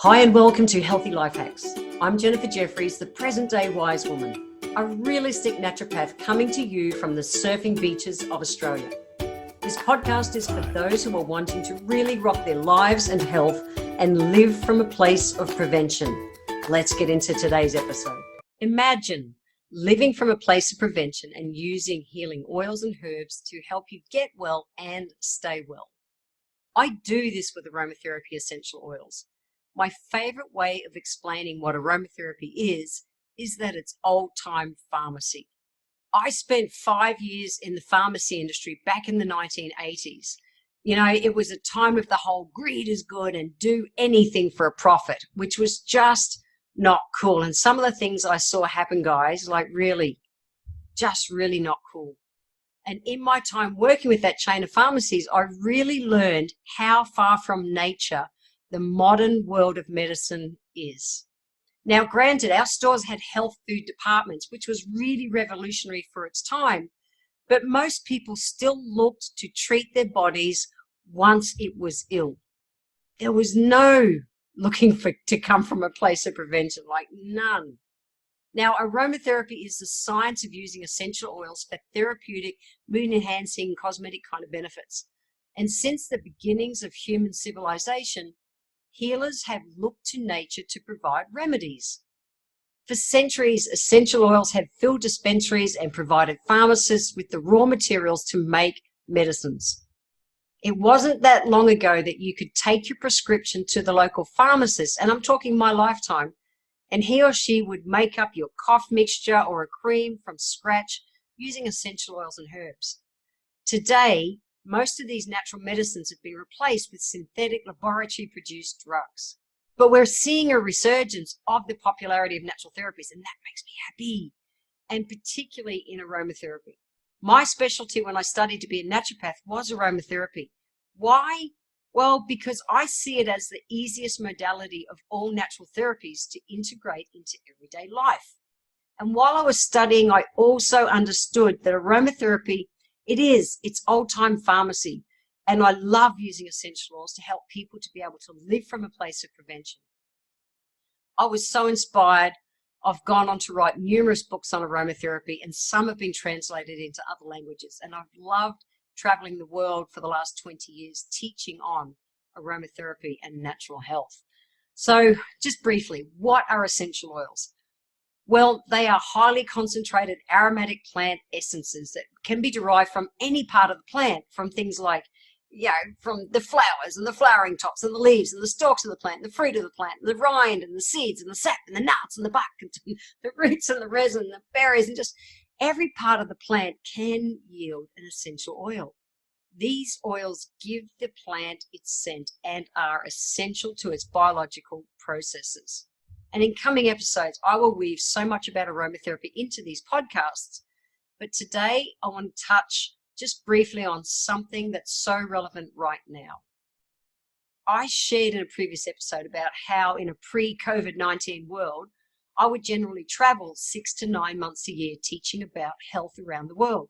Hi and welcome to Healthy Life Hacks. I'm Jefferies, the present-day wise woman, a realistic naturopath coming to you from the surfing beaches of Australia. This podcast is for those who are wanting to really rock their lives and health and live from a place of prevention. Let's get into today's episode. Imagine living from a place of prevention and using healing oils and herbs to help you get well and stay well. I do this with aromatherapy essential oils. My favorite way of explaining what aromatherapy is that it's old-time pharmacy. I spent 5 years in the pharmacy industry back in the 1980s. You know, it was a time of the whole greed is good and do anything for a profit, which was just not cool. And some of the things I saw happen, guys, like really not cool. And in my time working with that chain of pharmacies, I really learned how far from nature the modern world of medicine is. Now, granted, our stores had health food departments, which was really revolutionary for its time, but most people still looked to treat their bodies once it was ill. There was no looking to come from a place of prevention, like none. Now, aromatherapy is the science of using essential oils for therapeutic, mood-enhancing, cosmetic kind of benefits. And since the beginnings of human civilization, healers have looked to nature to provide remedies. For centuries, essential oils have filled dispensaries and provided pharmacists with the raw materials to make medicines. It wasn't that long ago that you could take your prescription to the local pharmacist, and I'm talking my lifetime, and he or she would make up your cough mixture or a cream from scratch using essential oils and herbs. Today, most of these natural medicines have been replaced with synthetic laboratory-produced drugs. But we're seeing a resurgence of the popularity of natural therapies, and that makes me happy, and particularly in aromatherapy. My specialty when I studied to be a naturopath was aromatherapy. Why? Well, because I see it as the easiest modality of all natural therapies to integrate into everyday life. And while I was studying, I also understood that aromatherapy it's old-time pharmacy, and I love using essential oils to help people to be able to live from a place of prevention. I was so inspired. I've gone on to write numerous books on aromatherapy, and some have been translated into other languages, and I've loved traveling the world for the last 20 years teaching on aromatherapy and natural health. So just briefly, what are essential oils? Well, they are highly concentrated aromatic plant essences that can be derived from any part of the plant, from things like, from the flowers and the flowering tops and the leaves and the stalks of the plant, and the fruit of the plant, and the rind and the seeds and the sap and the nuts and the bark and the roots and the resin and the berries, and just every part of the plant can yield an essential oil. These oils give the plant its scent and are essential to its biological processes. And in coming episodes, I will weave so much about aromatherapy into these podcasts. But today, I want to touch just briefly on something that's so relevant right now. I shared in a previous episode about how in a pre-COVID-19 world, I would generally travel 6 to 9 months a year teaching about health around the world.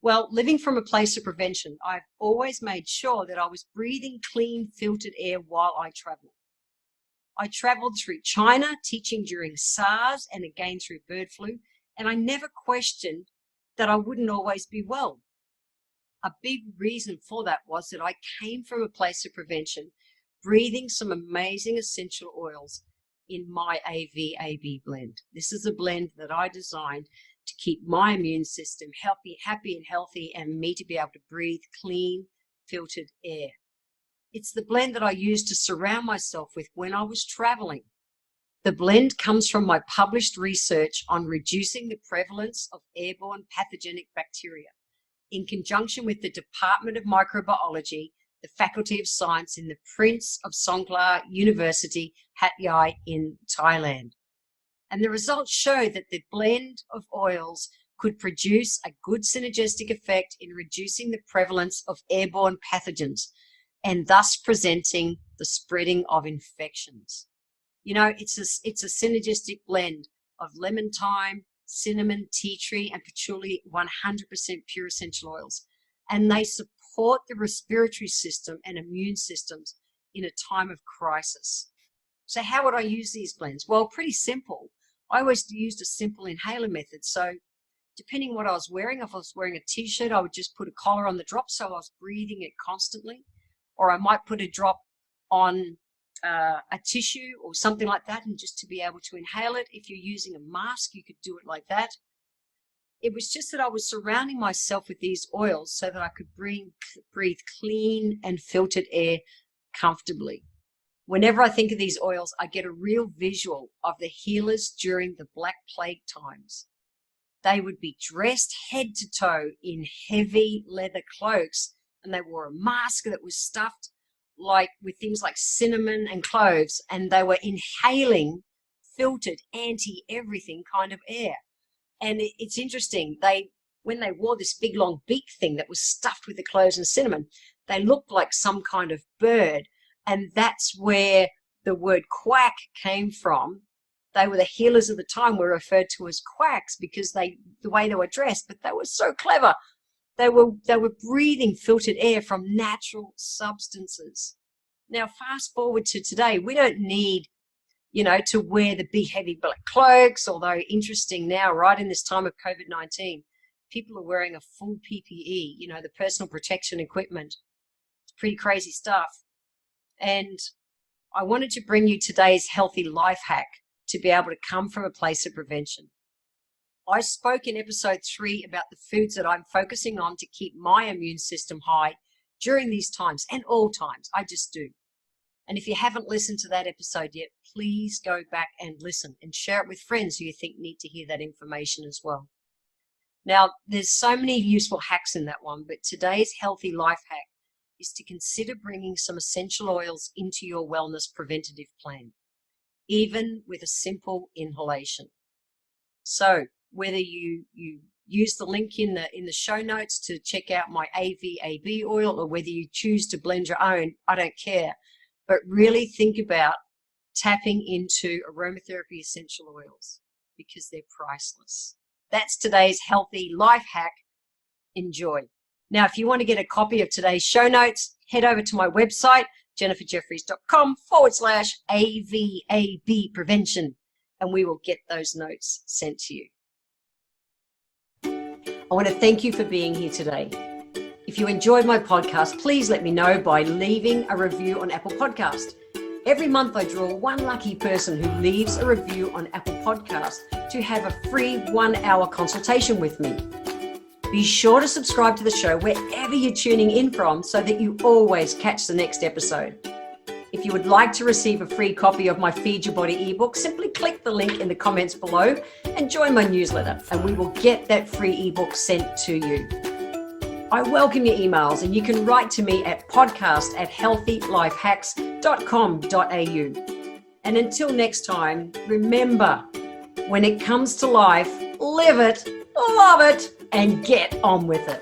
Well, living from a place of prevention, I've always made sure that I was breathing clean, filtered air while I traveled. I traveled through China, teaching during SARS and again through bird flu, and I never questioned that I wouldn't always be well. A big reason for that was that I came from a place of prevention, breathing some amazing essential oils in my AVAB blend. This is a blend that I designed to keep my immune system happy and healthy, and me to be able to breathe clean, filtered air. It's the blend that I used to surround myself with when I was traveling. The blend comes from my published research on reducing the prevalence of airborne pathogenic bacteria in conjunction with the Department of Microbiology, the Faculty of Science in the Prince of Songkla University, Hat Yai in Thailand. And the results show that the blend of oils could produce a good synergistic effect in reducing the prevalence of airborne pathogens, and thus presenting the spreading of infections. You know, it's a synergistic blend of lemon thyme, cinnamon, tea tree, and patchouli, 100% pure essential oils. And they support the respiratory system and immune systems in a time of crisis. So how would I use these blends? Well, pretty simple. I always used a simple inhaler method. So depending on what I was wearing, if I was wearing a t-shirt, I would just put a collar on the drop so I was breathing it constantly. Or I might put a drop on a tissue or something like that, and just to be able to inhale it. If you're using a mask, you could do it like that. It was just that I was surrounding myself with these oils so that I could breathe clean and filtered air comfortably. Whenever I think of these oils, I get a real visual of the healers during the Black Plague times. They would be dressed head to toe in heavy leather cloaks, and they wore a mask that was stuffed with things like cinnamon and cloves, and they were inhaling filtered anti-everything kind of air. And it's interesting, when they wore this big long beak thing that was stuffed with the cloves and cinnamon, they looked like some kind of bird. And that's where the word quack came from. They were the healers of the time, were referred to as quacks because the way they were dressed, but they were so clever. They were breathing filtered air from natural substances. Now, fast forward to today, we don't need, to wear the big heavy black cloaks, although interesting now, right in this time of COVID-19, people are wearing a full PPE, the personal protection equipment. It's pretty crazy stuff. And I wanted to bring you today's healthy life hack to be able to come from a place of prevention. I spoke in episode 3 about the foods that I'm focusing on to keep my immune system high during these times, and all times. I just do. And if you haven't listened to that episode yet, please go back and listen and share it with friends who you think need to hear that information as well. Now, there's so many useful hacks in that one, but today's healthy life hack is to consider bringing some essential oils into your wellness preventative plan, even with a simple inhalation. So whether you use the link in the show notes to check out my AVAB oil, or whether you choose to blend your own, I don't care. But really think about tapping into aromatherapy essential oils because they're priceless. That's today's healthy life hack. Enjoy. Now, if you want to get a copy of today's show notes, head over to my website, jenniferjefferies.com/AVAB prevention, and we will get those notes sent to you. I want to thank you for being here today. If you enjoyed my podcast, please let me know by leaving a review on Apple Podcast. Every month I draw one lucky person who leaves a review on Apple Podcast to have a free 1-hour consultation with me. Be sure to subscribe to the show wherever you're tuning in from so that you always catch the next episode. If you would like to receive a free copy of my Feed Your Body ebook, simply click the link in the comments below and join my newsletter, and we will get that free ebook sent to you. I welcome your emails, and you can write to me at podcast@healthylifehacks.com.au. And until next time, remember, when it comes to life, live it, love it, and get on with it.